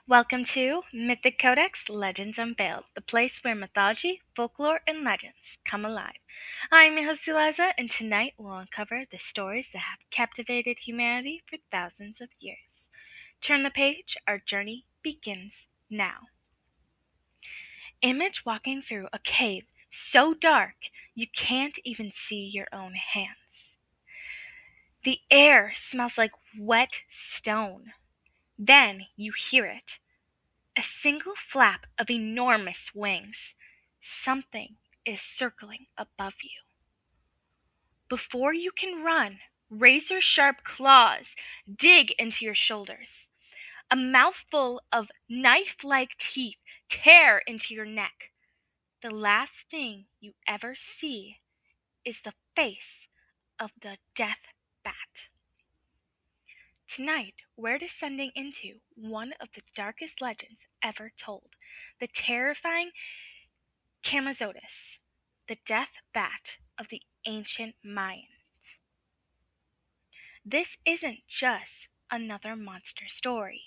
Welcome to Mythic Codex Legends Unveiled, the place where mythology, folklore, and legends come alive. I'm your host Eliza, and tonight we'll uncover the stories that have captivated humanity for thousands of years. Turn the page, our journey begins now. Image walking through a cave so dark you can't even see your own hands. The air smells like wet stone. Then you hear it. A single flap of enormous wings. Something is circling above you. Before you can run, razor-sharp claws dig into your shoulders. A mouthful of knife-like teeth tear into your neck. The last thing you ever see is the face of the death bat. Tonight, we're descending into one of the darkest legends ever told, the terrifying Camazotz, the death bat of the ancient Mayans. This isn't just another monster story.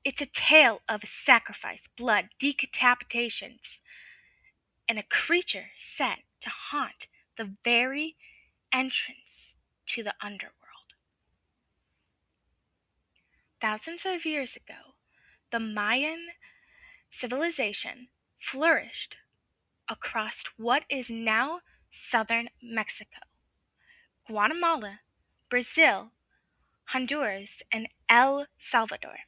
It's a tale of sacrifice, blood, decapitations, and a creature set to haunt the very entrance to the Underworld. Thousands of years ago, the Mayan civilization flourished across what is now southern Mexico, Guatemala, Brazil, Honduras, and El Salvador.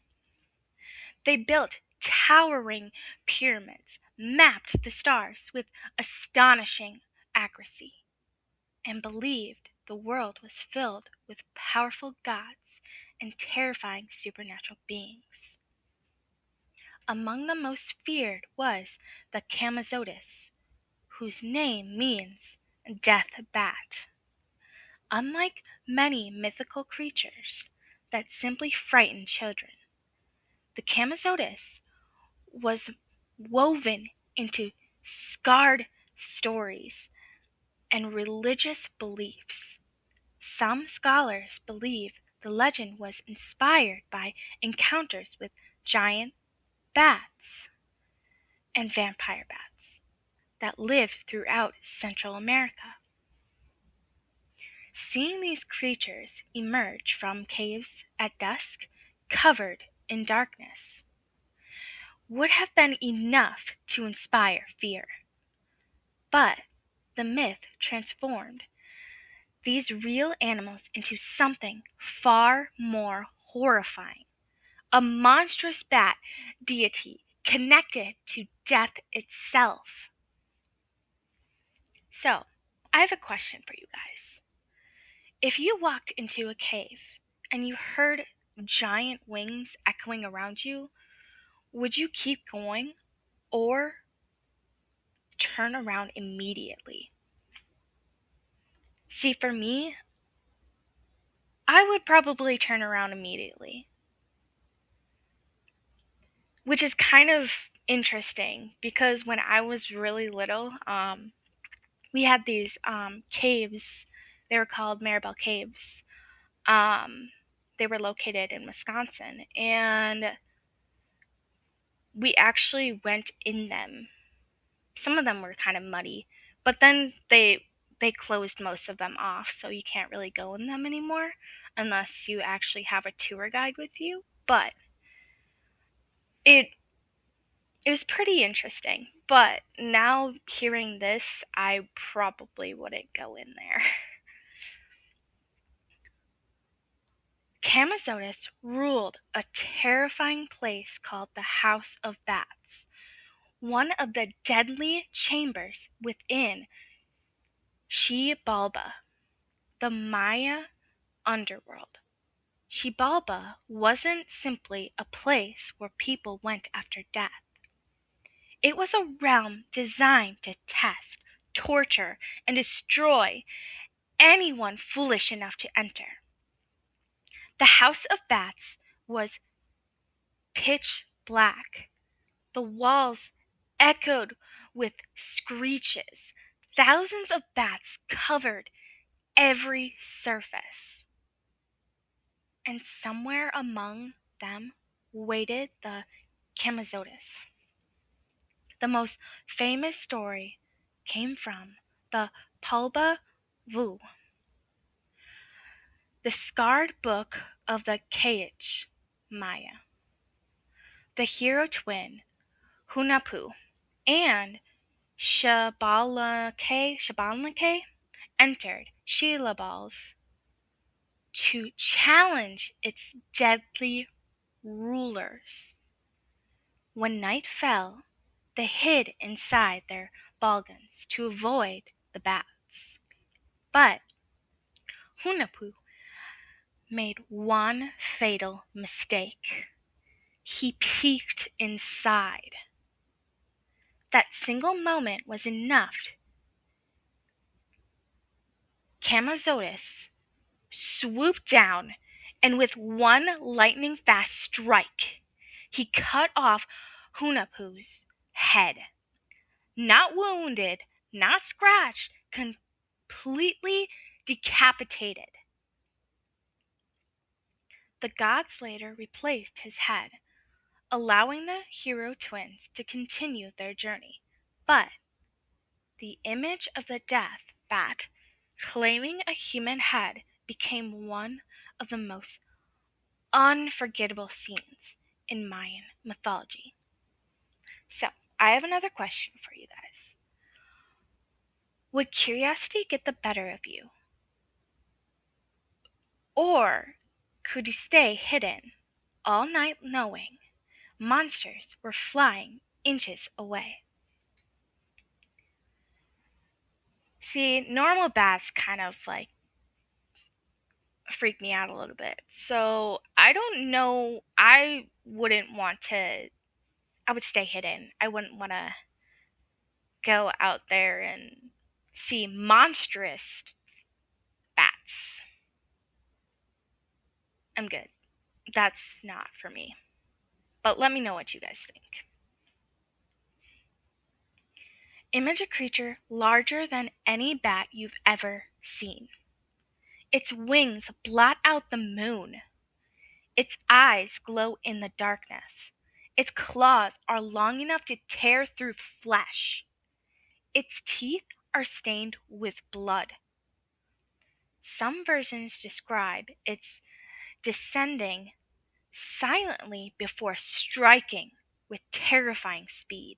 They built towering pyramids, mapped the stars with astonishing accuracy, and believed the world was filled with powerful gods and terrifying supernatural beings. Among the most feared was the Camazotz, whose name means death bat. Unlike many mythical creatures that simply frighten children, the Camazotz was woven into scarred stories and religious beliefs. Some scholars believe the legend was inspired by encounters with giant bats and vampire bats that lived throughout Central America. Seeing these creatures emerge from caves at dusk, covered in darkness, would have been enough to inspire fear. But the myth transformed these real animals into something far more horrifying. A monstrous bat deity connected to death itself. So, I have a question for you guys. If you walked into a cave and you heard giant wings echoing around you, would you keep going or turn around immediately? See, for me, I would probably turn around immediately. Which is kind of interesting because when I was really little, we had these caves. They were called Maribel Caves. They were located in Wisconsin, and we actually went in them. Some of them were kind of muddy, but then they closed most of them off, so you can't really go in them anymore unless you actually have a tour guide with you. But it was pretty interesting. But now hearing this, I probably wouldn't go in there. Camazotz ruled a terrifying place called the House of Bats, one of the deadly chambers within Xibalba, the Maya underworld. Xibalba wasn't simply a place where people went after death. It was a realm designed to test, torture, and destroy anyone foolish enough to enter. The House of Bats was pitch black. The walls echoed with screeches. Thousands of bats covered every surface. And somewhere among them waited the Camazotz. The most famous story came from the Pulba Vu, the scarred book of the Kayach Maya. The hero twin, Hunahpu, and Shabalake entered Shilabals to challenge its deadly rulers. When night fell, they hid inside their balgans to avoid the bats. But Hunahpu made one fatal mistake. He peeked inside. That single moment was enough. Camazotz swooped down, and with one lightning-fast strike, he cut off Hunahpu's head. Not wounded, not scratched, completely decapitated. The gods later replaced his head, allowing the hero twins to continue their journey. But the image of the death bat claiming a human head became one of the most unforgettable scenes in Mayan mythology. So, I have another question for you guys. Would curiosity get the better of you? Or could you stay hidden all night knowing monsters were flying inches away? See, normal bats kind of like freak me out a little bit. So I don't know. I would stay hidden. I wouldn't want to go out there and see monstrous bats. I'm good. That's not for me. But let me know what you guys think. Image a creature larger than any bat you've ever seen. Its wings blot out the moon. Its eyes glow in the darkness. Its claws are long enough to tear through flesh. Its teeth are stained with blood. Some versions describe its descending silently before striking with terrifying speed,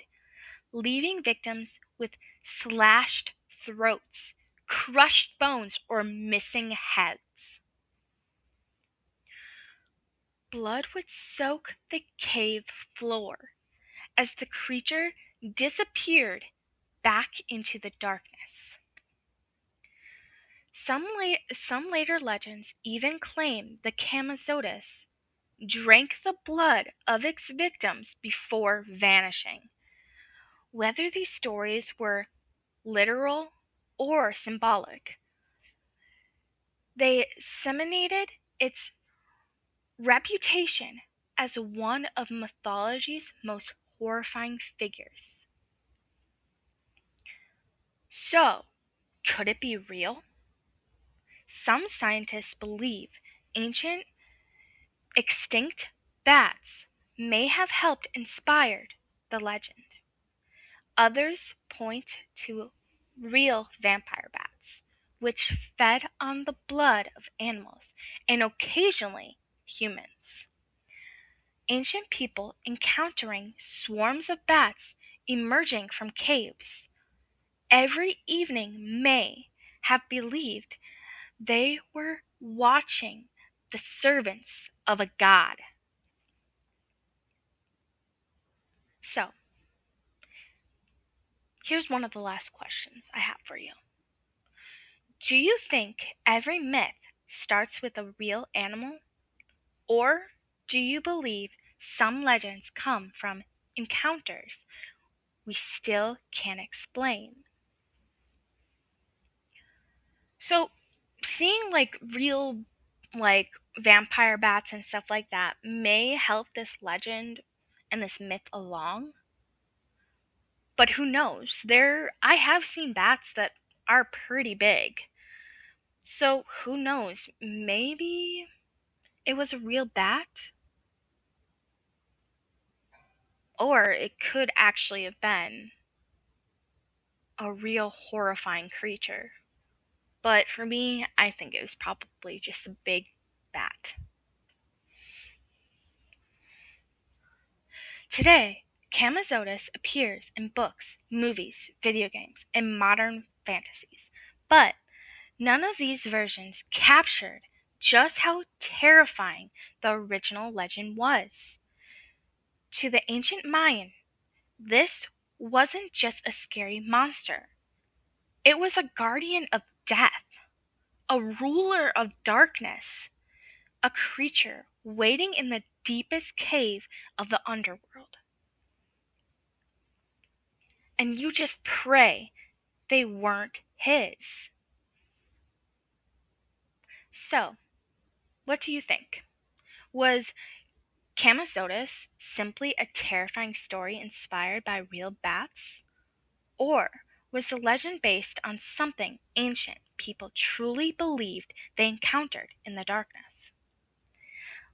leaving victims with slashed throats, crushed bones, or missing heads. Blood would soak the cave floor as the creature disappeared back into the darkness. Some later legends even claim the Camazotz drank the blood of its victims before vanishing. Whether these stories were literal or symbolic, they cemented its reputation as one of mythology's most horrifying figures. So, could it be real? Some scientists believe ancient extinct bats may have helped inspire the legend. Others point to real vampire bats, which fed on the blood of animals and occasionally humans. Ancient people encountering swarms of bats emerging from caves every evening may have believed they were watching the servants of a god. So, here's one of the last questions I have for you. Do you think every myth starts with a real animal? Or do you believe some legends come from encounters we still can't explain? So, seeing real vampire bats and stuff like that may help this legend and this myth along. But who knows? I have seen bats that are pretty big. So who knows? Maybe it was a real bat? Or it could actually have been a real horrifying creature. But for me, I think it was probably just a big bat. Today, Camazotz appears in books, movies, video games, and modern fantasies. But none of these versions captured just how terrifying the original legend was. To the ancient Mayan, this wasn't just a scary monster. It was a guardian of death, a ruler of darkness, a creature waiting in the deepest cave of the underworld. And you just pray they weren't his. So, what do you think? Was Camazotz simply a terrifying story inspired by real bats? Or was the legend based on something ancient people truly believed they encountered in the darkness?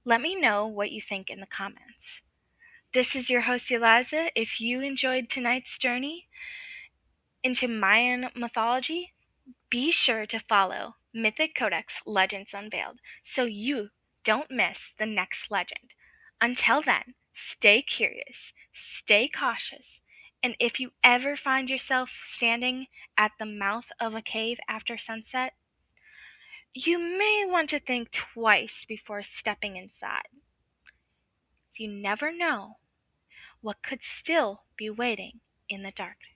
Let me know what you think in the comments. This is your host Eliza. If you enjoyed tonight's journey into Mayan mythology, be sure to follow Mythic Codex Legends Unveiled so you don't miss the next legend. Until then, stay curious, stay cautious, and if you ever find yourself standing at the mouth of a cave after sunset, you may want to think twice before stepping inside. You never know what could still be waiting in the darkness.